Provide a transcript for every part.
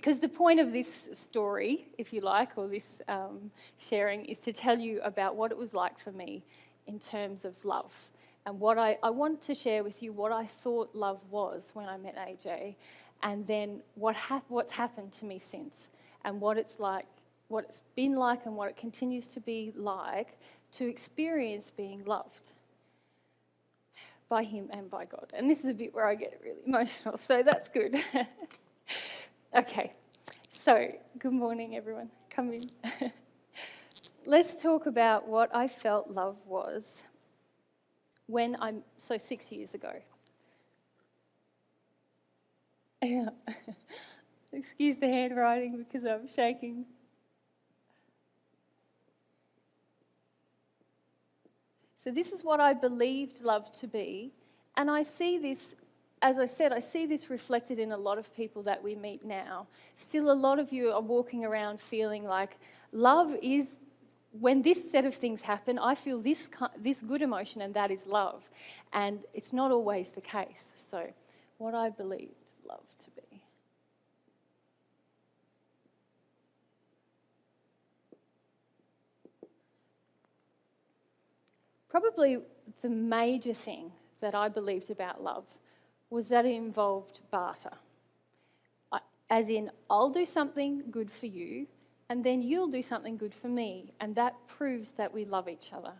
Because the point of this story, if you like, or this sharing, is to tell you about what it was like for me in terms of love. And what I want to share with you what I thought love was when I met AJ, and then what's happened to me since, and what it's like, what it's been like, and what it continues to be like to experience being loved by him and by God. And this is a bit where I get really emotional, so that's good. Okay, so good morning, everyone. Come in. Let's talk about what I felt love was when 6 years ago. Excuse the handwriting because I'm shaking. So this is what I believed love to be, and I see this, as I said, I see this reflected in a lot of people that we meet now. Still, a lot of you are walking around feeling like love is, when this set of things happen, I feel this good emotion, and that is love. And it's not always the case. So what I believed love to be. Probably the major thing that I believed about love was that it involved barter. As in, I'll do something good for you, and then you'll do something good for me, and that proves that we love each other.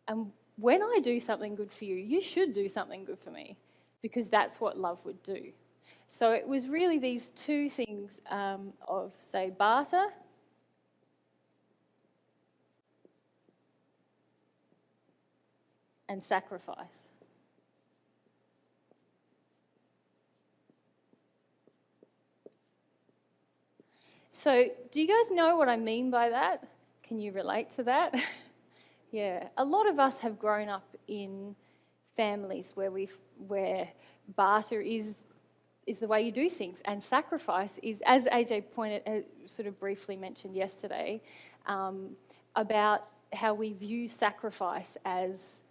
And when I do something good for you, you should do something good for me, because that's what love would do. So it was really these two things of, say, barter and sacrifice. So do you guys know what I mean by that? Can you relate to that? Yeah, a lot of us have grown up in families where barter is the way you do things, and sacrifice is, as AJ sort of briefly mentioned yesterday, about how we view sacrifice as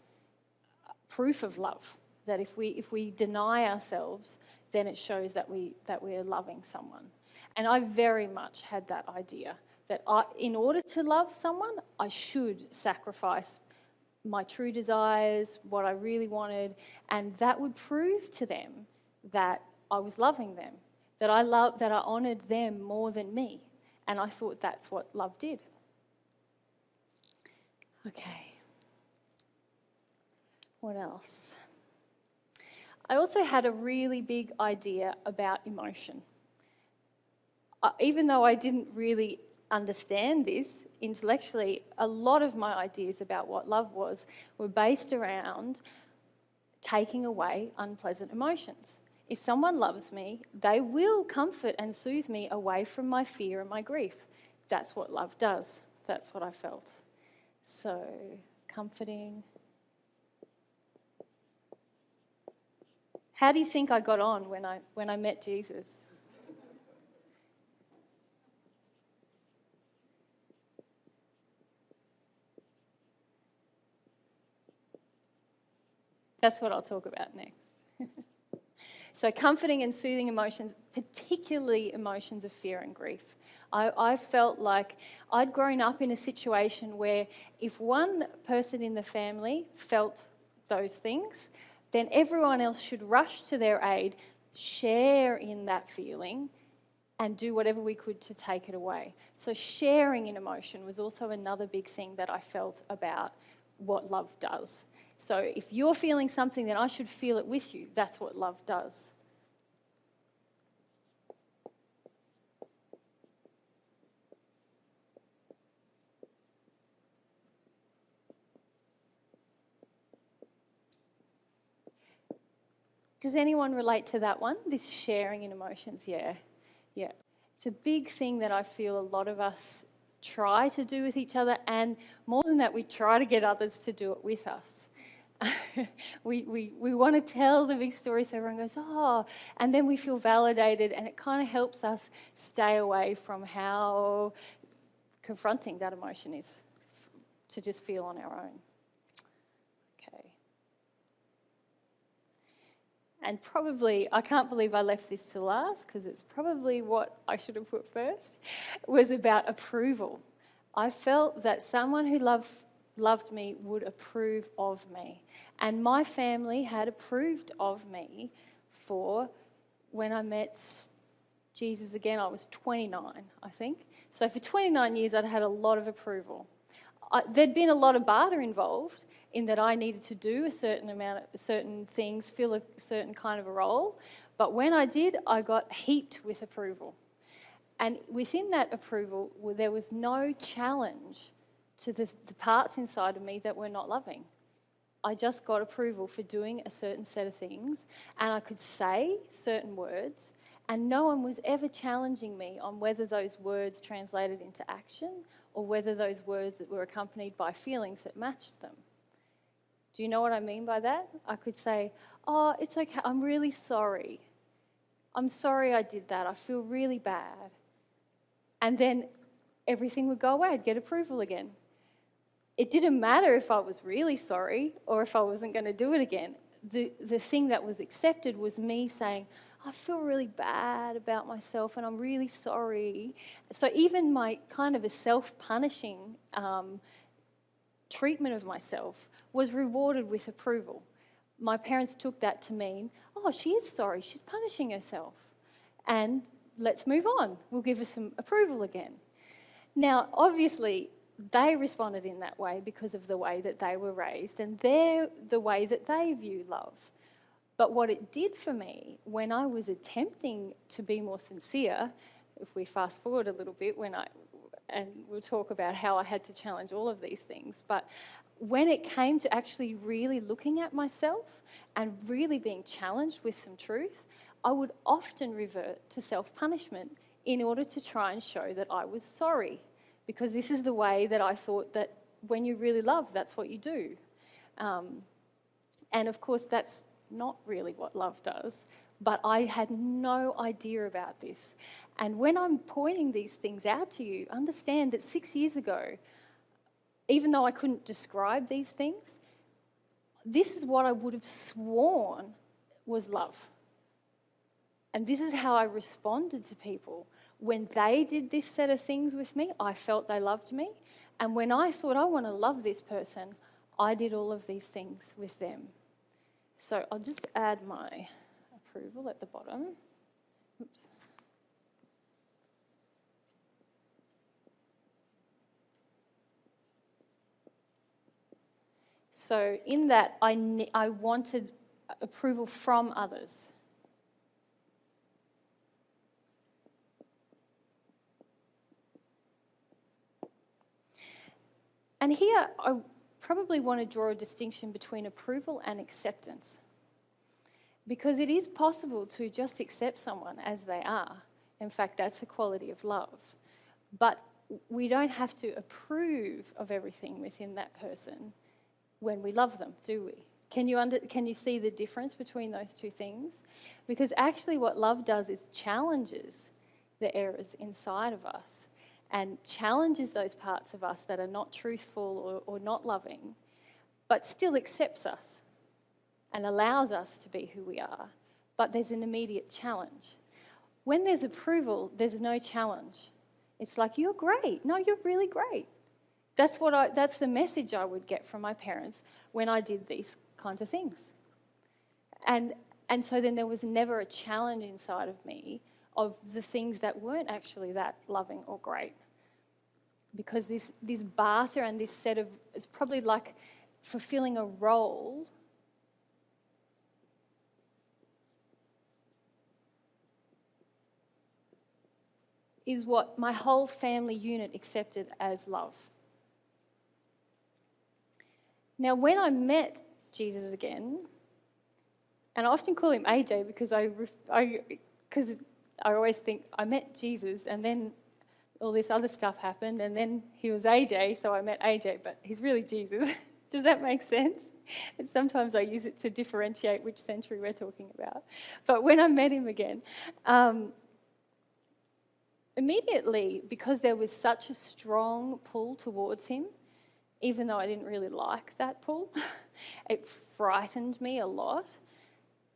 proof of love. That if we deny ourselves, then it shows that we're loving someone. And I very much had that idea that in order to love someone, I should sacrifice my true desires, what I really wanted, and that would prove to them that I was loving them, that I honoured them more than me. And I thought that's what love did. Okay. What else? I also had a really big idea about emotion. Even though I didn't really understand this intellectually, a lot of my ideas about what love was were based around taking away unpleasant emotions. If someone loves me, they will comfort and soothe me away from my fear and my grief. That's what love does. That's what I felt. So, comforting. How do you think I got on when I met Jesus? That's what I'll talk about next. So comforting and soothing emotions, particularly emotions of fear and grief. I felt like I'd grown up in a situation where if one person in the family felt those things, then everyone else should rush to their aid, share in that feeling, and do whatever we could to take it away. So sharing in emotion was also another big thing that I felt about what love does. So if you're feeling something, then I should feel it with you. That's what love does. Does anyone relate to that one? This sharing in emotions? Yeah. It's a big thing that I feel a lot of us try to do with each other, and more than that, we try to get others to do it with us. we want to tell the big story so everyone goes, oh, and then we feel validated, and it kind of helps us stay away from how confronting that emotion is to just feel on our own. Okay. and probably, I can't believe I left this to last because it's probably what I should have put first, was about approval. I felt that someone who loved me would approve of me. And my family had approved of me for when I met Jesus again. I was 29, I think. So for 29 years, I'd had a lot of approval. There'd been a lot of barter involved in that I needed to do a certain things, fill a certain kind of a role. But when I did, I got heaped with approval. And within that approval, there was no challenge to the parts inside of me that were not loving. I just got approval for doing a certain set of things, and I could say certain words, and no one was ever challenging me on whether those words translated into action or whether those words were accompanied by feelings that matched them. Do you know what I mean by that? I could say, oh, it's okay, I'm really sorry. I'm sorry I did that, I feel really bad. And then everything would go away, I'd get approval again. It didn't matter if I was really sorry or if I wasn't going to do it again. The thing that was accepted was me saying, I feel really bad about myself and I'm really sorry. So even my kind of a self-punishing treatment of myself was rewarded with approval. My parents took that to mean, oh, she is sorry, she's punishing herself. And let's move on. We'll give her some approval again. Now, obviously, they responded in that way because of the way that they were raised and the way that they view love. But what it did for me when I was attempting to be more sincere, if we fast forward a little bit, and we'll talk about how I had to challenge all of these things, but when it came to actually really looking at myself and really being challenged with some truth, I would often revert to self-punishment in order to try and show that I was sorry, because this is the way that I thought that when you really love, that's what you do. And of course, that's not really what love does, but I had no idea about this. And when I'm pointing these things out to you, understand that 6 years ago, even though I couldn't describe these things, this is what I would have sworn was love. And this is how I responded to people. When they did this set of things with me, I felt they loved me. And when I thought, I want to love this person, I did all of these things with them. So I'll just add my approval at the bottom. Oops. So in that, I wanted approval from others. And here, I probably want to draw a distinction between approval and acceptance. Because it is possible to just accept someone as they are. In fact, that's a quality of love. But we don't have to approve of everything within that person when we love them, do we? Can you see the difference between those two things? Because actually what love does is challenges the errors inside of us and challenges those parts of us that are not truthful or not loving, but still accepts us and allows us to be who we are. But there's an immediate challenge. When there's approval, there's no challenge. It's like, you're great. No, you're really great. That's the message I would get from my parents when I did these kinds of things. And so then there was never a challenge inside of me of the things that weren't actually that loving or great. Because this barter and this set of, it's probably like fulfilling a role is what my whole family unit accepted as love. Now, when I met Jesus again, and I often call him AJ because I always think I met Jesus and then all this other stuff happened and then he was AJ, so I met AJ, but he's really Jesus. Does that make sense? And sometimes I use it to differentiate which century we're talking about. But when I met him again, immediately, because there was such a strong pull towards him, even though I didn't really like that pull, it frightened me a lot.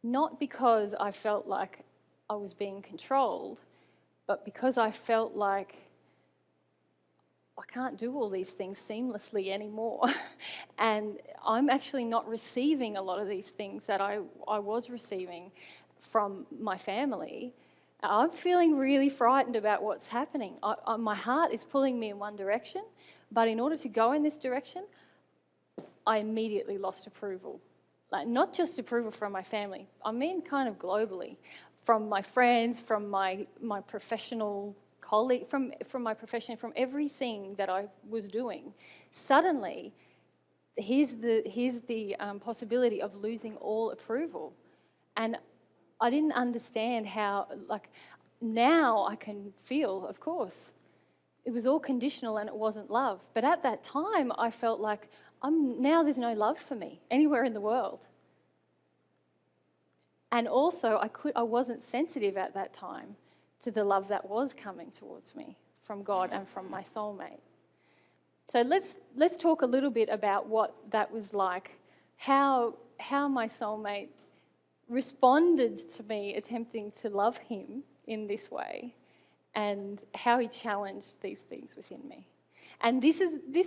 not because I felt like I was being controlled, but because I felt like I can't do all these things seamlessly anymore. And I'm actually not receiving a lot of these things that I was receiving from my family. I'm feeling really frightened about what's happening. My heart is pulling me in one direction, but in order to go in this direction, I immediately lost approval. Like, not just approval from my family, I mean kind of globally, from my friends, from my professional colleague, from my profession, from everything that I was doing. Suddenly, here's the possibility of losing all approval. And I didn't understand how, like, now I can feel, of course, it was all conditional and it wasn't love. But at that time, I felt like now there's no love for me anywhere in the world. And also, I wasn't sensitive at that time to the love that was coming towards me from God and from my soulmate. So let's talk a little bit about what that was like, how my soulmate responded to me attempting to love him in this way, and how he challenged these things within me. And this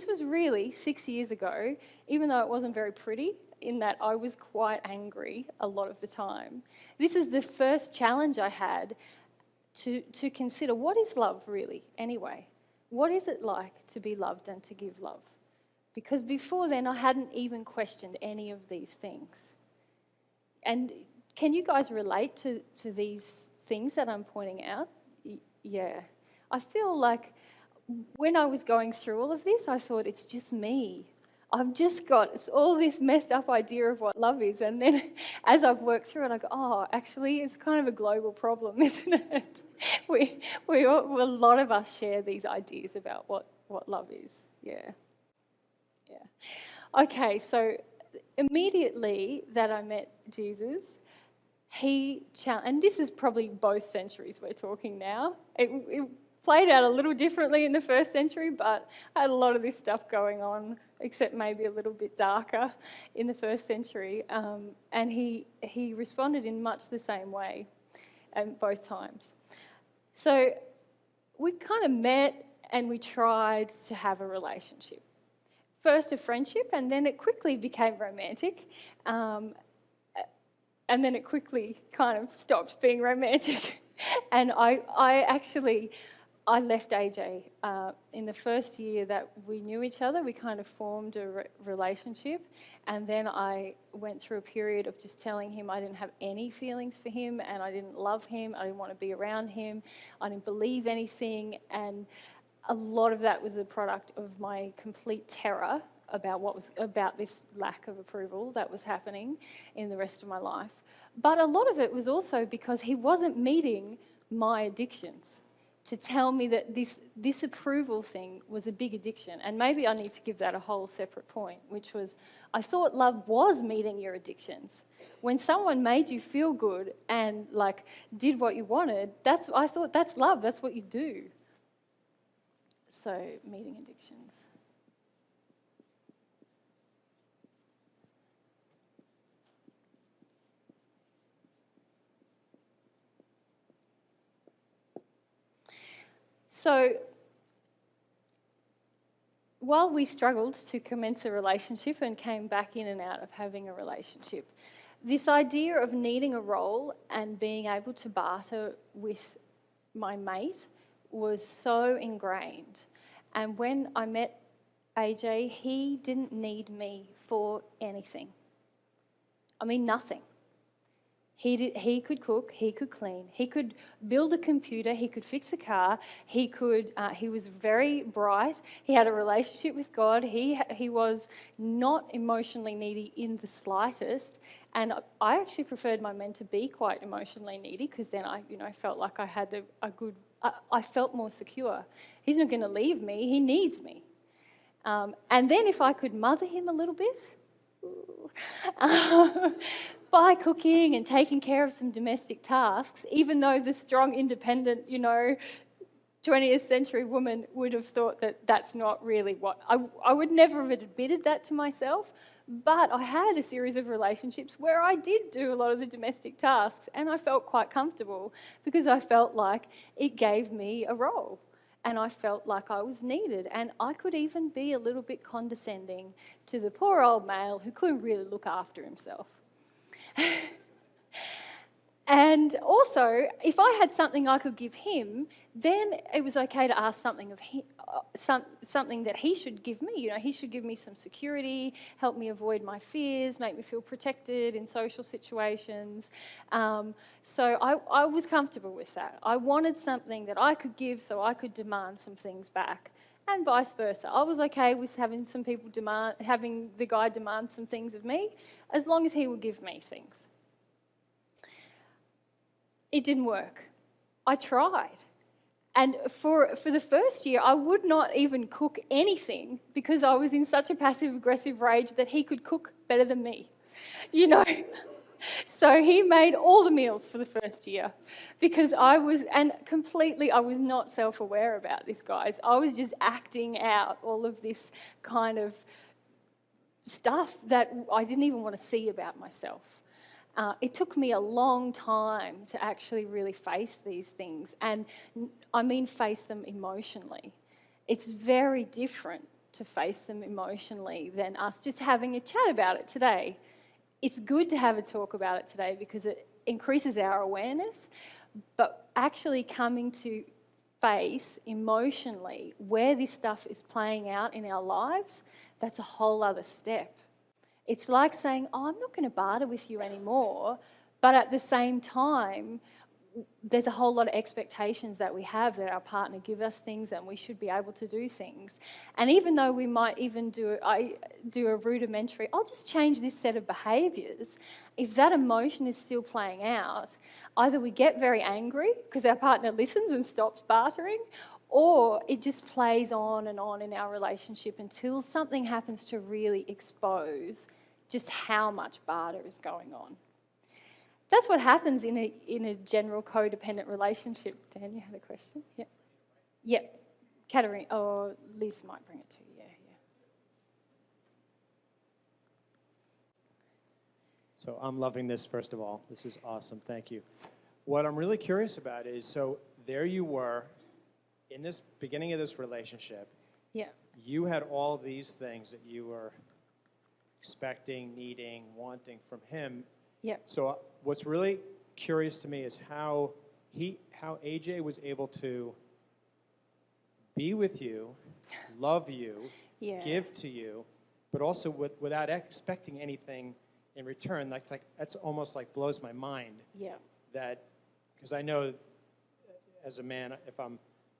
was really 6 years ago, even though it wasn't very pretty, in that I was quite angry a lot of the time. This is the first challenge I had to consider, what is love really anyway? What is it like to be loved and to give love? Because before then I hadn't even questioned any of these things. And can you guys relate to these things that I'm pointing out? Yeah. I feel like when I was going through all of this, I thought, it's just me. I've just got all this messed up idea of what love is. And then as I've worked through it, I go, oh, actually, it's kind of a global problem, isn't it? A lot of us share these ideas about what love is. Yeah. Okay, so immediately that I met Jesus, and this is probably both centuries we're talking now. It played out a little differently in the first century, but I had a lot of this stuff going on, except maybe a little bit darker in the first century. And he responded in much the same way both times. So we kind of met and we tried to have a relationship. First a friendship, and then it quickly became romantic. And then it quickly kind of stopped being romantic. And I left AJ. In the first year that we knew each other, we kind of formed a relationship. And then I went through a period of just telling him I didn't have any feelings for him, and I didn't love him, I didn't want to be around him, I didn't believe anything. And a lot of that was a product of my complete terror about this lack of approval that was happening in the rest of my life. But a lot of it was also because he wasn't meeting my addictions, to tell me that this approval thing was a big addiction. And maybe I need to give that a whole separate point, which was, I thought love was meeting your addictions. When someone made you feel good and like did what you wanted, I thought that's love, that's what you do. So, meeting addictions. So, while we struggled to commence a relationship and came back in and out of having a relationship, this idea of needing a role and being able to barter with my mate was so ingrained. And when I met AJ, he didn't need me for anything. I mean, nothing. He could cook, he could clean, he could build a computer, he could fix a car, he was very bright, he had a relationship with God, he was not emotionally needy in the slightest. And I actually preferred my men to be quite emotionally needy, because then I felt like I had I felt more secure. He's not going to leave me, he needs me. And then if I could mother him a little bit, by cooking and taking care of some domestic tasks, even though the strong, independent, 20th century woman would have thought that that's not really what... I would never have admitted that to myself, but I had a series of relationships where I did do a lot of the domestic tasks, and I felt quite comfortable because I felt like it gave me a role, and I felt like I was needed, and I could even be a little bit condescending to the poor old male who couldn't really look after himself. And also, if I had something I could give him, then it was okay to ask something of him, something that he should give me. You know, he should give me some security, help me avoid my fears, make me feel protected in social situations. So I was comfortable with that. I wanted something that I could give so I could demand some things back, and vice versa. I was okay with having the guy demand some things of me, as long as he would give me things. It didn't work. I tried. And for the first year, I would not even cook anything because I was in such a passive-aggressive rage that he could cook better than me, you know. So he made all the meals for the first year because I was not self-aware about this, guys. I was just acting out all of this kind of stuff that I didn't even want to see about myself. It took me a long time to actually really face these things, and I mean face them emotionally. It's very different to face them emotionally than us just having a chat about it today. It's good to have a talk about it today because it increases our awareness, but actually coming to face emotionally where this stuff is playing out in our lives, that's a whole other step. It's like saying, oh, I'm not going to barter with you anymore, but at the same time, there's a whole lot of expectations that we have that our partner give us things and we should be able to do things. And even though we might even do a rudimentary, I'll just change this set of behaviours, if that emotion is still playing out, either we get very angry because our partner listens and stops bartering, or it just plays on and on in our relationship until something happens to really expose just how much barter is going on. That's what happens in a general codependent relationship. Dan, you had a question? Yeah. Yep. Katerina, or Liz might bring it to you. Yeah. So I'm loving this, first of all. This is awesome. Thank you. What I'm really curious about is, so there you were, in this beginning of this relationship, yeah, you had all these things that you were expecting, needing, wanting from him. Yeah. So what's really curious to me is how AJ was able to be with you, love you, yeah, give to you, but also without expecting anything in return. That's almost like blows my mind. Yeah. That, because I know as a man, if I'm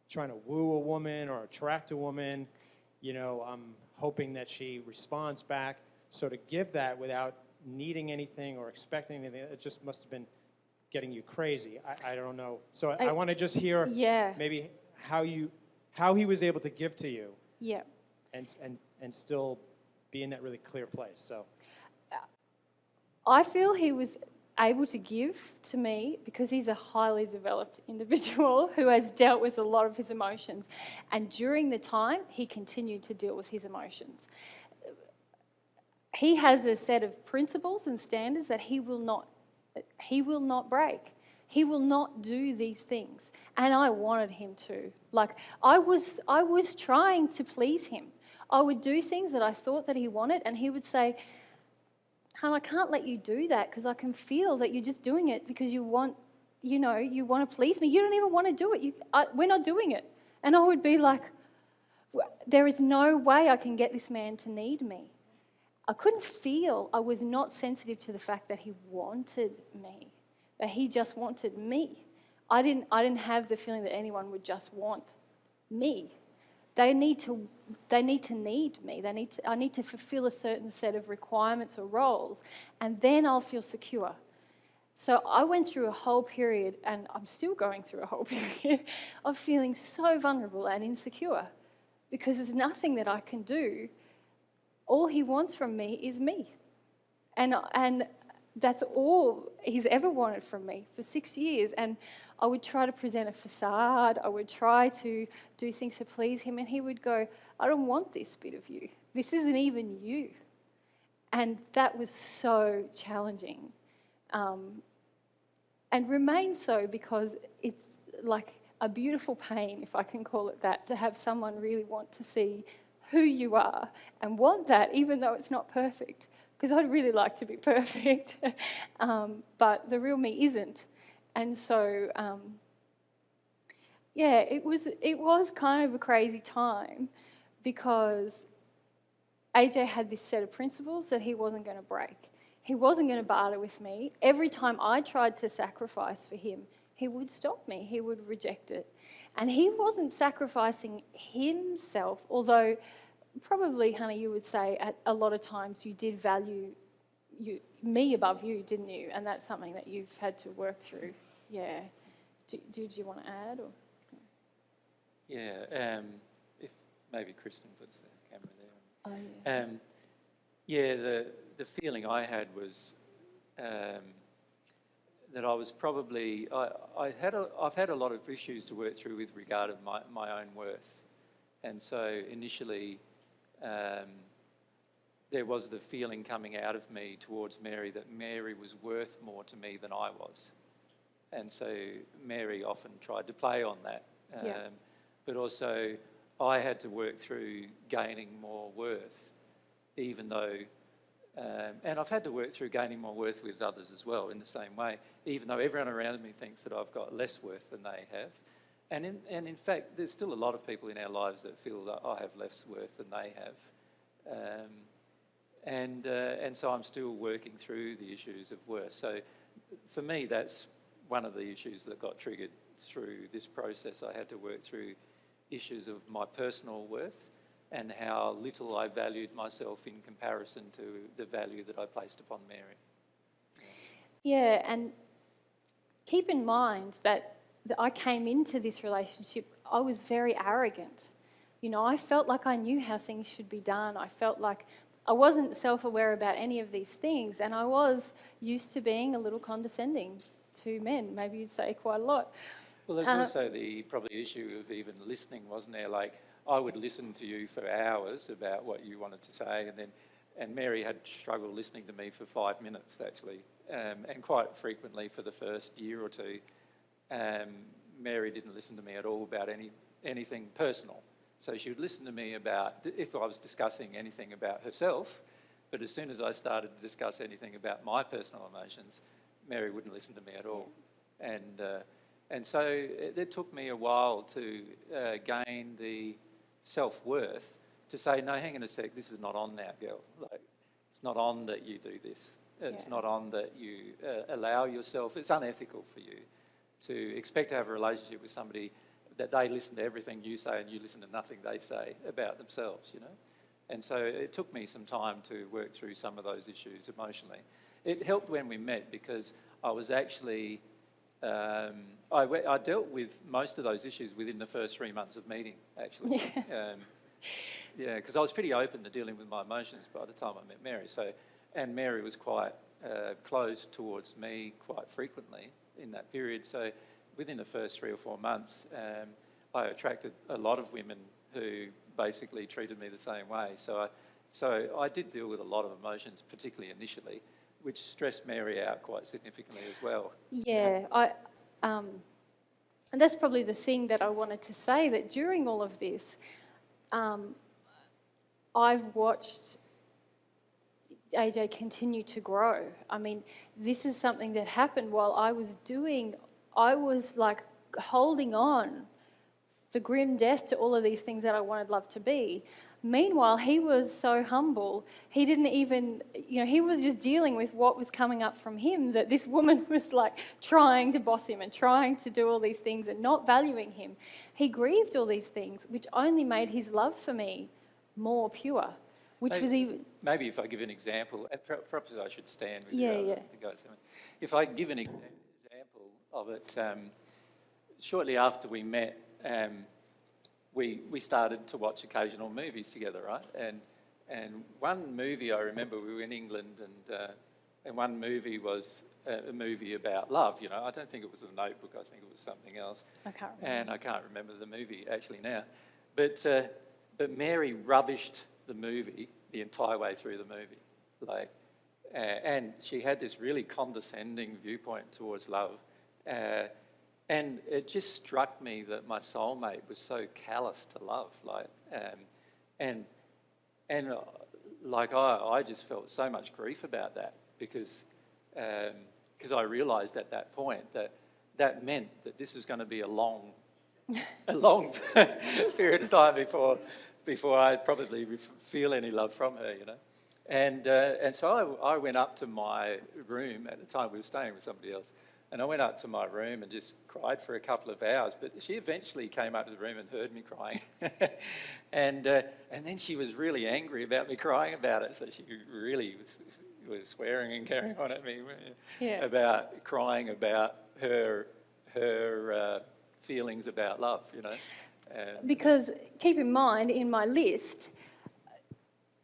trying to woo a woman or attract a woman, you know, I'm hoping that she responds back. So to give that without needing anything or expecting anything, it just must have been getting you crazy. I don't know. So I want to just hear maybe how he was able to give to you. Yeah. And still be in that really clear place. So I feel he was able to give to me because he's a highly developed individual who has dealt with a lot of his emotions. And during the time, he continued to deal with his emotions. He has a set of principles and standards that he will not break. He will not do these things. And I wanted him to. Like, I was trying to please him. I would do things that I thought that he wanted, and he would say, "Hon, I can't let you do that because I can feel that you're just doing it because you want to please me. You don't even want to do it. We're not doing it." And I would be like, there is no way I can get this man to need me. I couldn't feel, I was not sensitive to the fact that he wanted me, that he just wanted me. I didn't have the feeling that anyone would just want me. They need to need me. I need to fulfill a certain set of requirements or roles, and then I'll feel secure. So I went through a whole period, and I'm still going through a whole period, of feeling so vulnerable and insecure because there's nothing that I can do. All he wants from me is me. And That's all he's ever wanted from me for 6 years. And I would try to present a facade. I would try to do things to please him. And he would go, I don't want this bit of you. This isn't even you. And that was so challenging. And remains so, because it's like a beautiful pain, if I can call it that, to have someone really want to see who you are and want that, even though it's not perfect. Because I'd really like to be perfect, but the real me isn't. And so, it was kind of a crazy time, because AJ had this set of principles that he wasn't going to break. He wasn't going to barter with me. Every time I tried to sacrifice for him, he would stop me. He would reject it. And he wasn't sacrificing himself, although probably, honey, you would say at a lot of times you did value me above you, didn't you? And that's something that you've had to work through. Yeah. Did you want to add? Or? Yeah. If maybe Kristen puts the camera there. Oh, yeah. The feeling I had was that I was probably I've had a lot of issues to work through with regard to my own worth, and so initially there was the feeling coming out of me towards Mary that Mary was worth more to me than I was, and so Mary often tried to play on that, but also I had to work through gaining more worth, even though. And I've had to work through gaining more worth with others as well in the same way, even though everyone around me thinks that I've got less worth than they have. And in fact, there's still a lot of people in our lives that feel that I have less worth than they have. And so I'm still working through the issues of worth. So for me, that's one of the issues that got triggered through this process. I had to work through issues of my personal worth and how little I valued myself in comparison to the value that I placed upon Mary. Yeah, and keep in mind that I came into this relationship, I was very arrogant. You know, I felt like I knew how things should be done. I felt like I wasn't self-aware about any of these things, and I was used to being a little condescending to men. Maybe you'd say quite a lot. Well, there's also the probably issue of even listening, wasn't there? Like, I would listen to you for hours about what you wanted to say, and Mary had struggled listening to me for 5 minutes actually, and quite frequently for the first year or two, Mary didn't listen to me at all about anything personal. So she would listen to me about if I was discussing anything about herself, but as soon as I started to discuss anything about my personal emotions, Mary wouldn't listen to me at all, and so it took me a while to gain the self-worth to say, no, hang on a sec, this is not on now, girl. Like, it's not on that you do this. It's not on that you allow yourself. It's unethical for you to expect to have a relationship with somebody that they listen to everything you say and you listen to nothing they say about themselves, you know. And so it took me some time to work through some of those issues emotionally. It helped when we met because I was actually... I dealt with most of those issues within the first 3 months of meeting, actually. Because I was pretty open to dealing with my emotions by the time I met Mary. And Mary was quite closed towards me quite frequently in that period. So within the first 3 or 4 months, I attracted a lot of women who basically treated me the same way. So I did deal with a lot of emotions, particularly initially, which stressed Mary out quite significantly as well. Yeah, and that's probably the thing that I wanted to say, that during all of this, I've watched AJ continue to grow. I mean, this is something that happened while I was like holding on the grim death to all of these things that I wanted love to be. Meanwhile, he was so humble, he didn't even, he was just dealing with what was coming up from him, that this woman was like trying to boss him and trying to do all these things and not valuing him. He grieved all these things, which only made his love for me more pure, which was even... Maybe if I give an example, perhaps I should stand with the guys. If I give an example of it, shortly after we met, we started to watch occasional movies together, right? And one movie I remember, we were in England And one movie was a movie about love. You know, I don't think it was The Notebook. I think it was something else. I can't remember. And I can't remember the movie actually now. But Mary rubbished the movie the entire way through the movie, like, and she had this really condescending viewpoint towards love, and it just struck me that my soulmate was so callous to love, like, and like I just felt so much grief about that because I realised at that point that meant that this was going to be a long period of time before I'd probably feel any love from her, you know. And so I went up to my room. At the time we were staying with somebody else, and I went up to my room and just cried for a couple of hours. But she eventually came up to the room and heard me crying, and then she was really angry about me crying about it. So she really was swearing and carrying on at me about crying about her feelings about love, you know. Because keep in mind, in my list,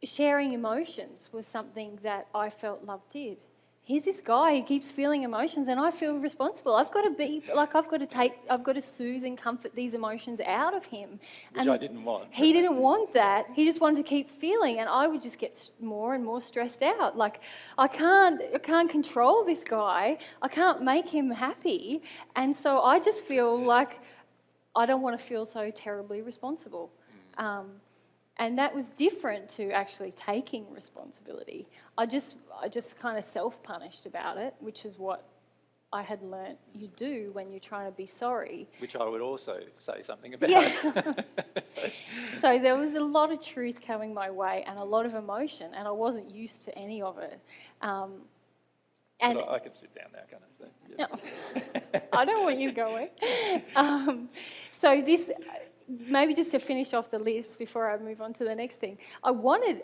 sharing emotions was something that I felt love did. Here's this guy who keeps feeling emotions and I feel responsible. I've got to soothe and comfort these emotions out of him. Which I didn't want. He didn't want that. He just wanted to keep feeling, and I would just get more and more stressed out. Like, I can't control this guy. I can't make him happy. And so I just feel like I don't want to feel so terribly responsible. And that was different to actually taking responsibility. I just kind of self-punished about it, which is what I had learnt you do when you're trying to be sorry. Which I would also say something about. Yeah. So there was a lot of truth coming my way and a lot of emotion, and I wasn't used to any of it. And I can sit down now, can't I? So, yeah. No. I don't want you going. So this, maybe just to finish off the list before I move on to the next thing, I wanted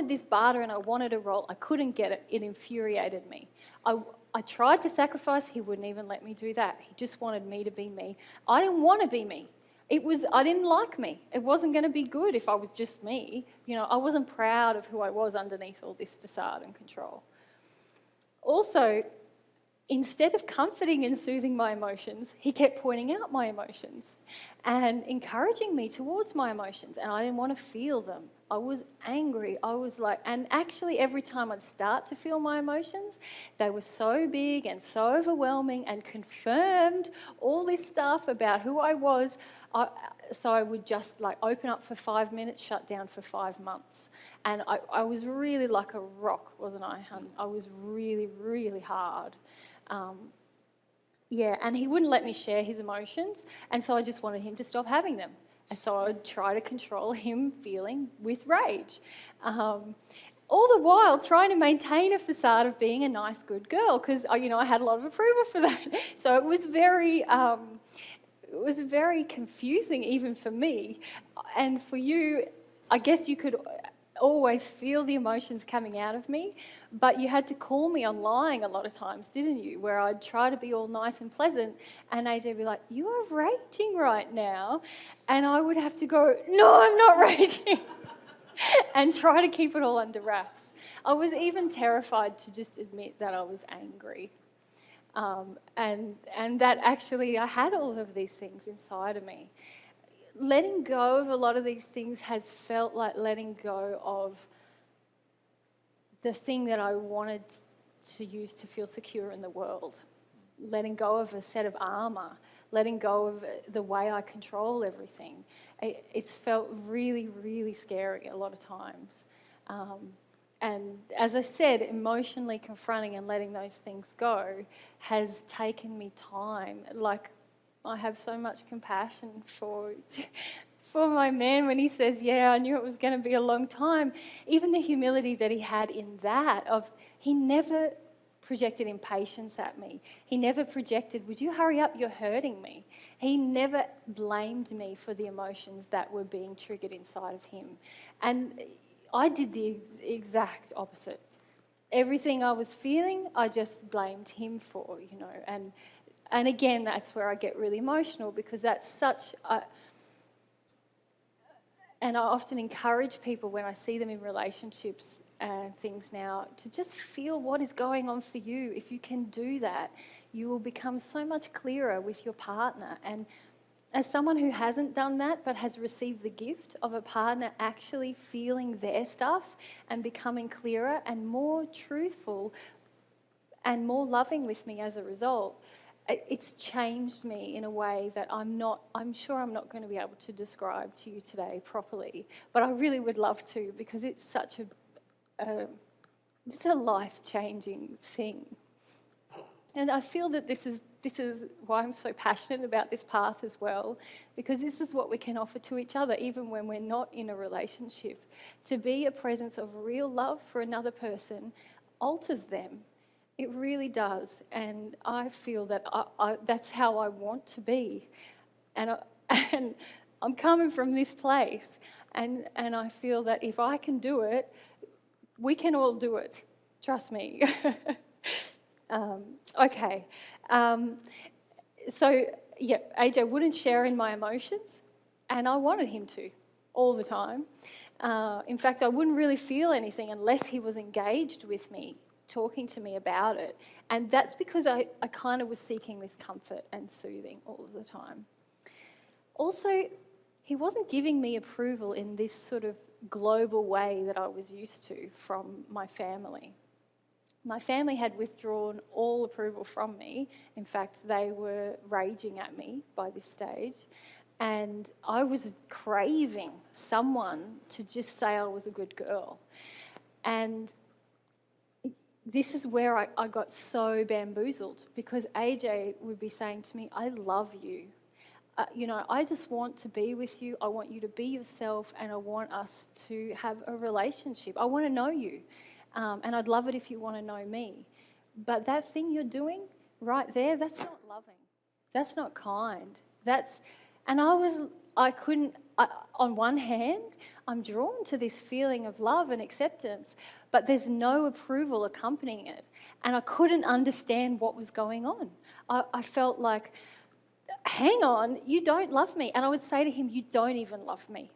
this barter and I wanted a role. I couldn't get it. It infuriated me. I tried to sacrifice. He wouldn't even let me do that. He just wanted me to be me. I didn't want to be me. I didn't like me. It wasn't going to be good if I was just me. You know, I wasn't proud of who I was underneath all this facade and control. Also, instead of comforting and soothing my emotions, he kept pointing out my emotions and encouraging me towards my emotions, and I didn't want to feel them. I was angry. I was like, and actually every time I'd start to feel my emotions, they were so big and so overwhelming and confirmed all this stuff about who I was. So I would just like open up for 5 minutes, shut down for 5 months. And I was really like a rock, wasn't I, hun? I was really, really hard. And he wouldn't let me share his emotions, and so I just wanted him to stop having them. And so I would try to control him feeling with rage. All the while trying to maintain a facade of being a nice, good girl, because I had a lot of approval for that. So it was very confusing even for me. And for you, I guess you could always feel the emotions coming out of me, but you had to call me on lying a lot of times, didn't you? Where I'd try to be all nice and pleasant, and AJ would be like, "You are raging right now," and I would have to go, "No, I'm not raging," and try to keep it all under wraps. I was even terrified to just admit that I was angry, and that actually I had all of these things inside of me. Letting go of a lot of these things has felt like letting go of the thing that I wanted to use to feel secure in the world. Letting go of a set of armour, letting go of the way I control everything. It's felt really, really scary a lot of times. And as I said, emotionally confronting and letting those things go has taken me time. Like, I have so much compassion for my man when he says, "Yeah, I knew it was going to be a long time." Even the humility that he had in that, he never projected impatience at me. He never projected, "Would you hurry up, you're hurting me." He never blamed me for the emotions that were being triggered inside of him. And I did the exact opposite. Everything I was feeling, I just blamed him for, And again, that's where I get really emotional, because that's such a... And I often encourage people when I see them in relationships and things now, to just feel what is going on for you. If you can do that, you will become so much clearer with your partner. And as someone who hasn't done that but has received the gift of a partner actually feeling their stuff and becoming clearer and more truthful and more loving with me as a result, it's changed me in a way that I'm sure I'm not going to be able to describe to you today properly, but I really would love to, because it's such a life-changing thing. And I feel that this is why I'm so passionate about this path as well, because this is what we can offer to each other even when we're not in a relationship. To be a presence of real love for another person alters them. It really does. And I feel that that's how I want to be. And I'm coming from this place, and I feel that if I can do it, we can all do it. Trust me. Okay. So, yeah, AJ wouldn't share in my emotions, and I wanted him to all the time. In fact, I wouldn't really feel anything unless he was engaged with me, talking to me about it. And that's because I kind of was seeking this comfort and soothing all of the time. Also, he wasn't giving me approval in this sort of global way that I was used to from my family. My family had withdrawn all approval from me. In fact, they were raging at me by this stage. And I was craving someone to just say I was a good girl. And this is where I got so bamboozled, because AJ would be saying to me, I love you. I just want to be with you. I want you to be yourself, and I want us to have a relationship. I want to know you. And I'd love it if you want to know me. But that thing you're doing right there, that's not loving. That's not kind. On one hand, I'm drawn to this feeling of love and acceptance, but there's no approval accompanying it. And I couldn't understand what was going on. I felt like, hang on, you don't love me. And I would say to him, you don't even love me.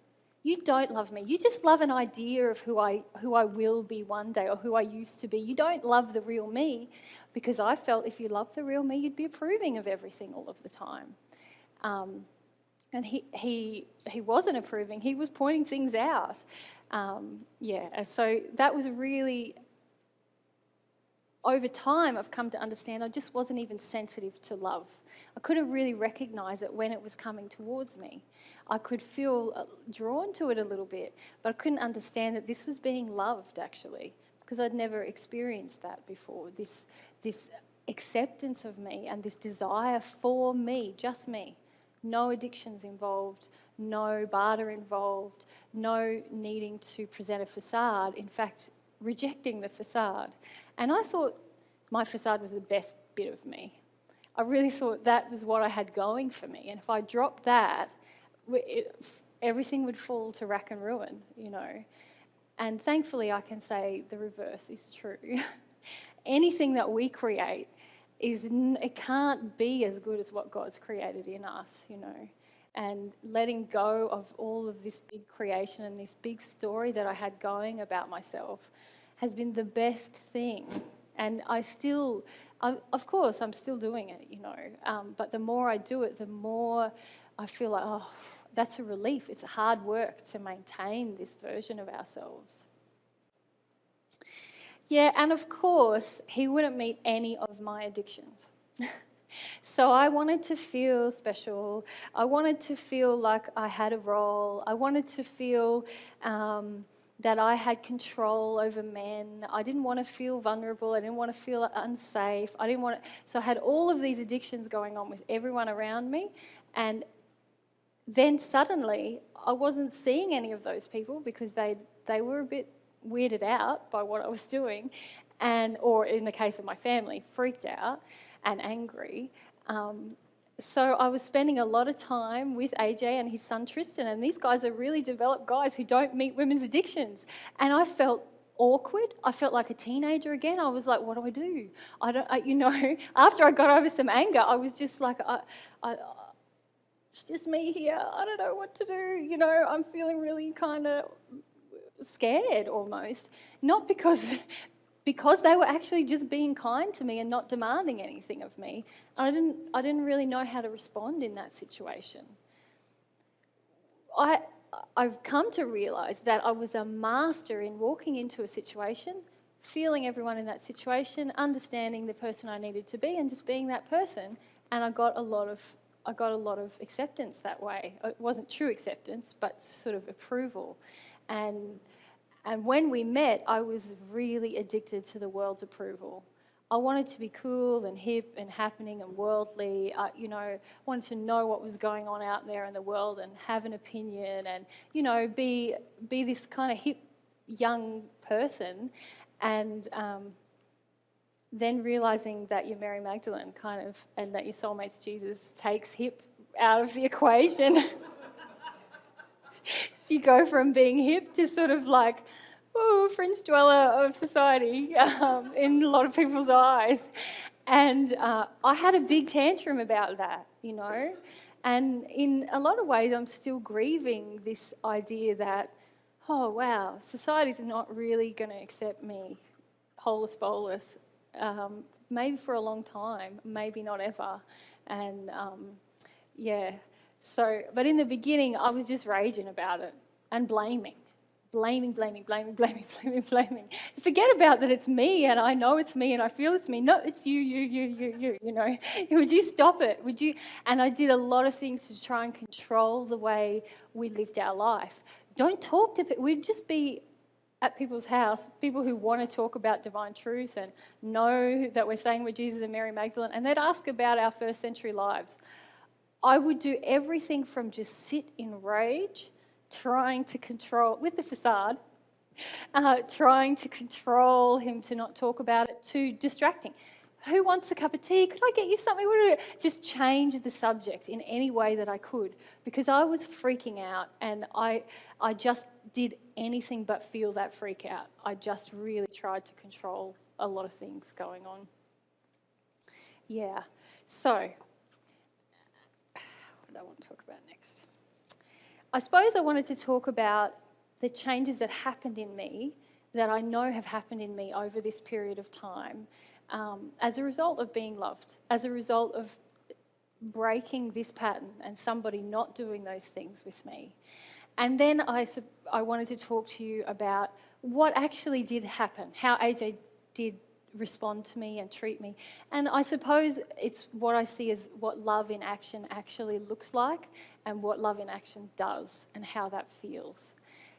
You don't love me. You just love an idea of who I will be one day, or who I used to be. You don't love the real me, because I felt if you loved the real me, you'd be approving of everything all of the time. And he wasn't approving. He was pointing things out. So that was really, over time, I've come to understand I just wasn't even sensitive to love. I couldn't really recognise it when it was coming towards me. I could feel drawn to it a little bit, but I couldn't understand that this was being loved, actually, because I'd never experienced that before, this acceptance of me and this desire for me, just me. No addictions involved, no barter involved, no needing to present a facade. In fact, rejecting the facade. And I thought my facade was the best bit of me. I really thought that was what I had going for me. And if I dropped that, everything would fall to rack and ruin, And thankfully, I can say the reverse is true. Anything that we create, it can't be as good as what God's created in us, And letting go of all of this big creation and this big story that I had going about myself has been the best thing. And of course, I'm still doing it, But the more I do it, the more I feel like, that's a relief. It's hard work to maintain this version of ourselves. Yeah, and of course, he wouldn't meet any of my addictions. So I wanted to feel special. I wanted to feel like I had a role. I wanted to feel that I had control over men. I didn't want to feel vulnerable. I didn't want to feel unsafe. So I had all of these addictions going on with everyone around me. And then suddenly I wasn't seeing any of those people because they were a bit weirded out by what I was doing, or in the case of my family, freaked out and angry. So I was spending a lot of time with AJ and his son Tristan, and these guys are really developed guys who don't meet women's addictions. And I felt awkward. I felt like a teenager again. I was like, what do I do? After I got over some anger, I was just like, it's just me here. I don't know what to do. I'm feeling really kind of scared almost, not because they were actually just being kind to me and not demanding anything of me. I didn't really know how to respond in that situation. I've come to realise that I was a master in walking into a situation, feeling everyone in that situation, understanding the person I needed to be, and just being that person. And I got a lot of acceptance that way. It wasn't true acceptance, but sort of approval. And when we met, I was really addicted to the world's approval. I wanted to be cool and hip and happening and worldly. I wanted to know what was going on out there in the world and have an opinion and, be this kind of hip young person. And then realising that you're Mary Magdalene and that your soulmate's Jesus takes hip out of the equation. So you go from being hip to sort of like, fringe dweller of society in a lot of people's eyes. And I had a big tantrum about that, And in a lot of ways, I'm still grieving this idea that, oh, wow, society's not really going to accept me, holus bolus, maybe for a long time, maybe not ever. And, but in the beginning, I was just raging about it and blaming. Blaming. Forget about that it's me and I know it's me and I feel it's me. No, it's you, Would you stop it? Would you? And I did a lot of things to try and control the way we lived our life. Don't talk to people. We'd just be at people's house, people who want to talk about divine truth and know that we're saying we're Jesus and Mary Magdalene, and they'd ask about our first century lives. I would do everything from just sit in rage, trying to control, with the facade, trying to control him to not talk about it, to distracting. Who wants a cup of tea? Could I get you something? Just change the subject in any way that I could, because I was freaking out and I just did anything but feel that freak out. I just really tried to control a lot of things going on. Yeah, so what do I want to talk about next? I suppose I wanted to talk about the changes that happened in me, that I know have happened in me over this period of time, as a result of being loved, as a result of breaking this pattern and somebody not doing those things with me. And then I wanted to talk to you about what actually did happen, how AJ did respond to me and treat me. And I suppose it's what I see as what love in action actually looks like and what love in action does and how that feels.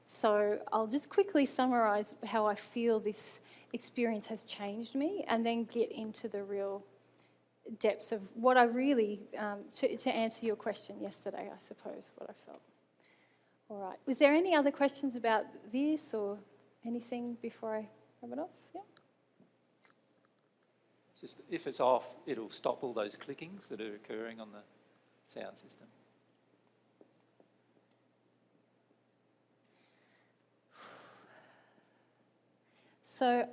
So I'll just quickly summarise how I feel this experience has changed me and then get into the real depths of what I really, to answer your question yesterday, I suppose, what I felt. All right. Was there any other questions about this or anything before I wrap it off? Yeah. Just if it's off, it'll stop all those clickings that are occurring on the sound system. So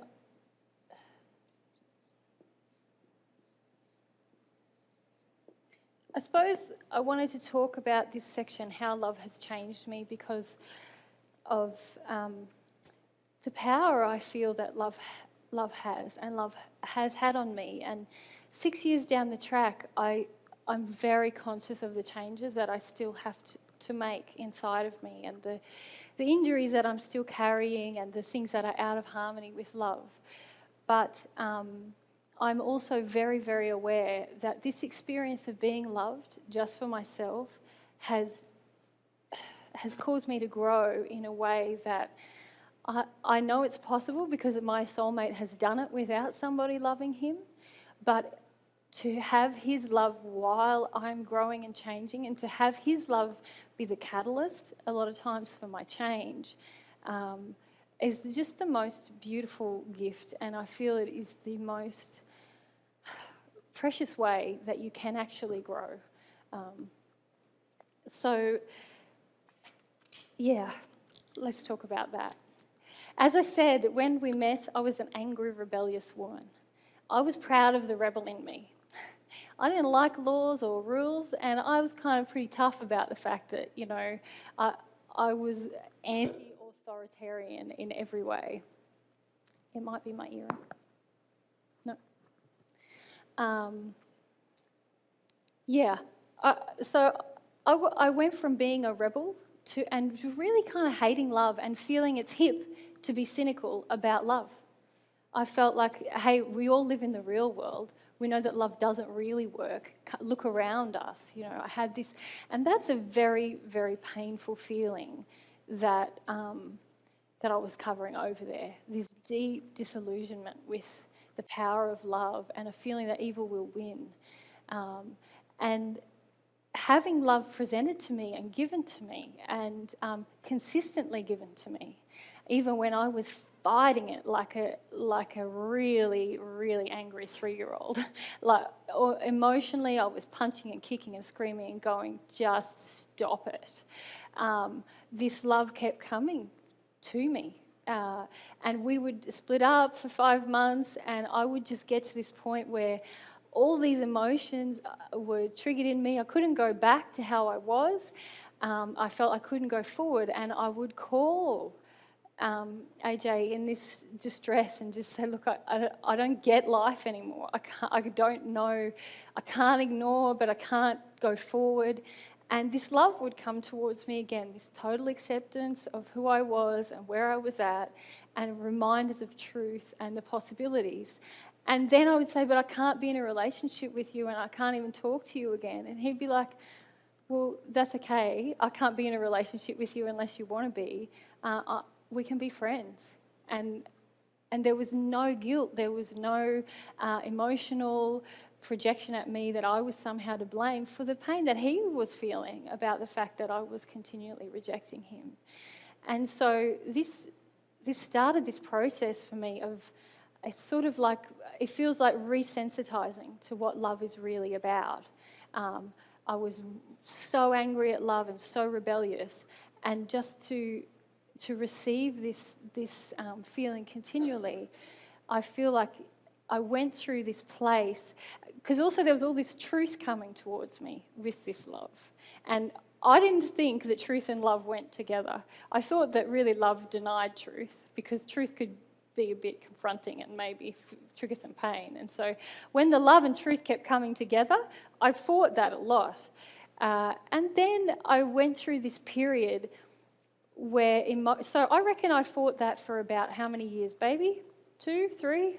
I suppose I wanted to talk about this section, how love has changed me, because of the power I feel that love has and love has had on me. And 6 years down the track, I'm very conscious of the changes that I still have to make inside of me and the injuries that I'm still carrying and the things that are out of harmony with love. But I'm also very, very aware that this experience of being loved just for myself has caused me to grow in a way that I know it's possible because my soulmate has done it without somebody loving him, but to have his love while I'm growing and changing and to have his love be the catalyst a lot of times for my change is just the most beautiful gift, and I feel it is the most precious way that you can actually grow. So, yeah, let's talk about that. As I said, when we met, I was an angry, rebellious woman. I was proud of the rebel in me. I didn't like laws or rules, and I was kind of pretty tough about the fact that, I was anti-authority authoritarian in every way. It might be my ear. No. I went from being a rebel to really kind of hating love and feeling it's hip to be cynical about love. I felt like, hey, we all live in the real world. We know that love doesn't really work. Look around us. You know, I had this, and that's a very, very painful feeling that that I was covering over there. This deep disillusionment with the power of love and a feeling that evil will win. And having love presented to me and given to me and consistently given to me, even when I was fighting it like a really, really angry 3-year-old. Or emotionally, I was punching and kicking and screaming and going, just stop it. This love kept coming to me. And we would split up for 5 months, and I would just get to this point where all these emotions were triggered in me. I couldn't go back to how I was. I felt I couldn't go forward, and I would call AJ in this distress and just say, look, I don't get life anymore. I don't know. I can't ignore, but I can't go forward. And this love would come towards me again, this total acceptance of who I was and where I was at, and reminders of truth and the possibilities. And then I would say, but I can't be in a relationship with you and I can't even talk to you again. And he'd be like, well, that's okay. I can't be in a relationship with you unless you want to be. We can be friends. And there was no guilt. There was no emotional projection at me that I was somehow to blame for the pain that he was feeling about the fact that I was continually rejecting him. And so this started this process for me of, it's sort of like, it feels like resensitizing to what love is really about. I was so angry at love and so rebellious, and just to receive this feeling continually, I feel like I went through this place, because also there was all this truth coming towards me with this love. And I didn't think that truth and love went together. I thought that really love denied truth, because truth could be a bit confronting and maybe trigger some pain. And so when the love and truth kept coming together, I fought that a lot. And then I went through this period where, so I reckon I fought that for about how many years, baby? 2, 3?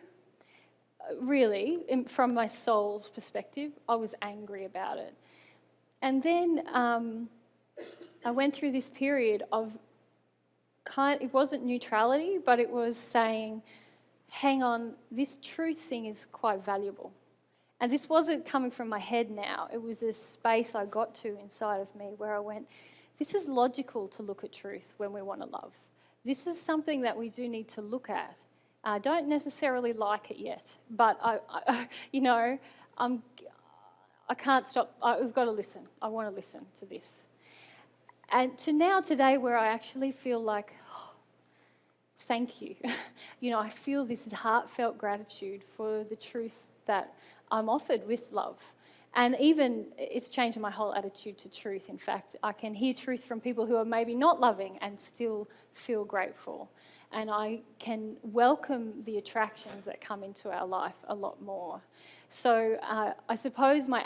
Really, from my soul's perspective, I was angry about it. And then I went through this period of it wasn't neutrality, but it was saying, hang on, this truth thing is quite valuable. And this wasn't coming from my head now. It was a space I got to inside of me where I went, this is logical to look at truth when we want to love. This is something that we do need to look at. I don't necessarily like it yet, but I can't stop. We've got to listen. I want to listen to this. And to now today where I actually feel like, oh, thank you. I feel this heartfelt gratitude for the truth that I'm offered with love. And even it's changed my whole attitude to truth. In fact, I can hear truth from people who are maybe not loving and still feel grateful. And I can welcome the attractions that come into our life a lot more. So I suppose my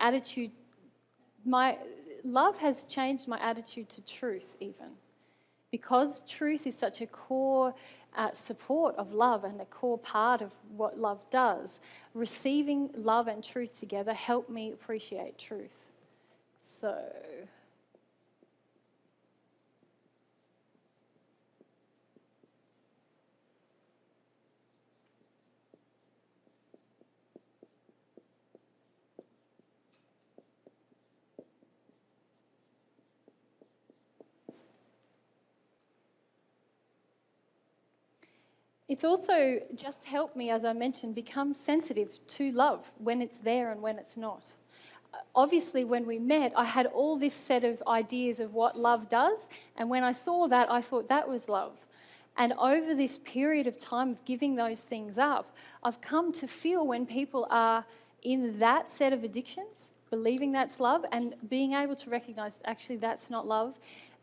love has changed my attitude to truth even. Because truth is such a core support of love and a core part of what love does, receiving love and truth together helped me appreciate truth. So it's also just helped me, as I mentioned, become sensitive to love when it's there and when it's not. Obviously, when we met, I had all this set of ideas of what love does, and when I saw that, I thought that was love. And over this period of time of giving those things up, I've come to feel when people are in that set of addictions, believing that's love, and being able to recognise actually that's not love,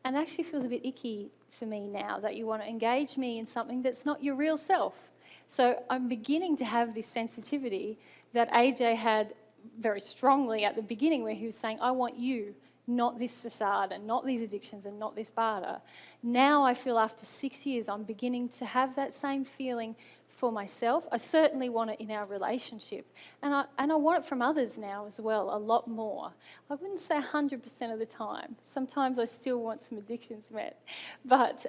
And it actually feels a bit icky for me now that you want to engage me in something that's not your real self. So I'm beginning to have this sensitivity that AJ had very strongly at the beginning, where he was saying, I want you, not this facade and not these addictions and not this barter. Now I feel after 6 years I'm beginning to have that same feeling for myself. I certainly want it in our relationship, and I want it from others now as well, a lot more. I wouldn't say 100% of the time. Sometimes I still want some addictions met, but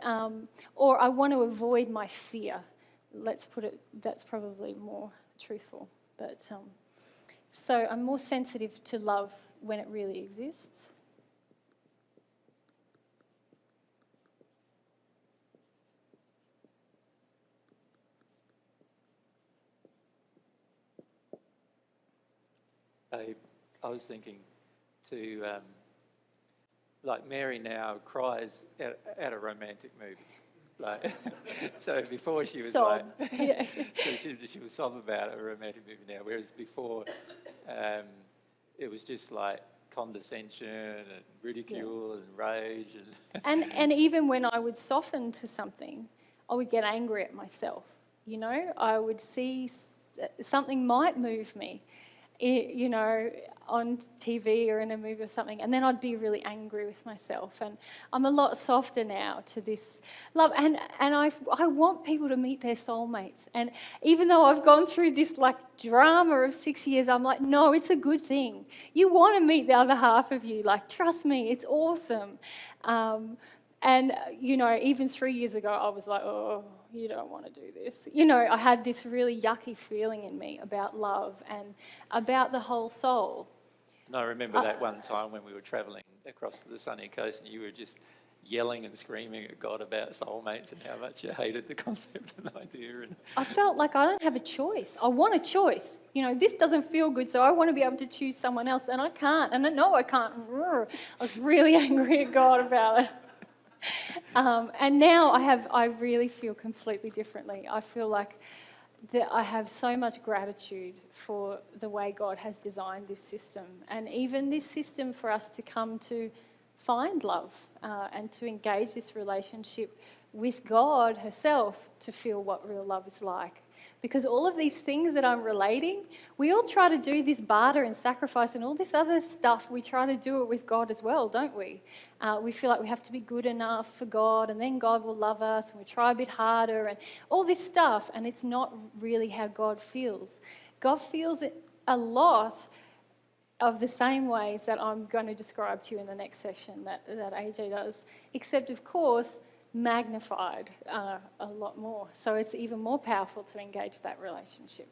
or I want to avoid my fear. Let's put it, that's probably more truthful. But so I'm more sensitive to love when it really exists. I was thinking to, like Mary now cries at a romantic movie. Like, so before she was Sob. like, Yeah. so she was sob about a romantic movie now, whereas before it was just like condescension and ridicule and rage. And even when I would soften to something, I would get angry at myself. You know, I would see something might move me, you know, on TV or in a movie or something, and then I'd be really angry with myself. And I'm a lot softer now to this love, and I want people to meet their soulmates. And even though I've gone through this like drama of 6 years, I'm like, no, it's a good thing. You want to meet the other half of you. Like, trust me, it's awesome. And, you know, even 3 years ago, I was like, oh, you don't want to do this. You know, I had this really yucky feeling in me about love and about the whole soul. And I remember that one time when we were travelling across to the sunny coast and you were just yelling and screaming at God about soulmates and how much you hated the concept and idea. And I felt like I don't have a choice. I want a choice. You know, this doesn't feel good, so I want to be able to choose someone else, and I can't. And I know I can't. I was really angry at God about it. And now I really feel completely differently. I feel like that I have so much gratitude for the way God has designed this system, and even this system for us to come to find love and to engage this relationship with God herself to feel what real love is like. Because all of these things that I'm relating, we all try to do this barter and sacrifice and all this other stuff. We try to do it with God as well, don't we? We feel like we have to be good enough for God, and then God will love us, and we try a bit harder and all this stuff, and it's not really how God feels. God feels it a lot of the same ways that I'm going to describe to you in the next session that AJ does, except, of course, magnified a lot more. So it's even more powerful to engage that relationship.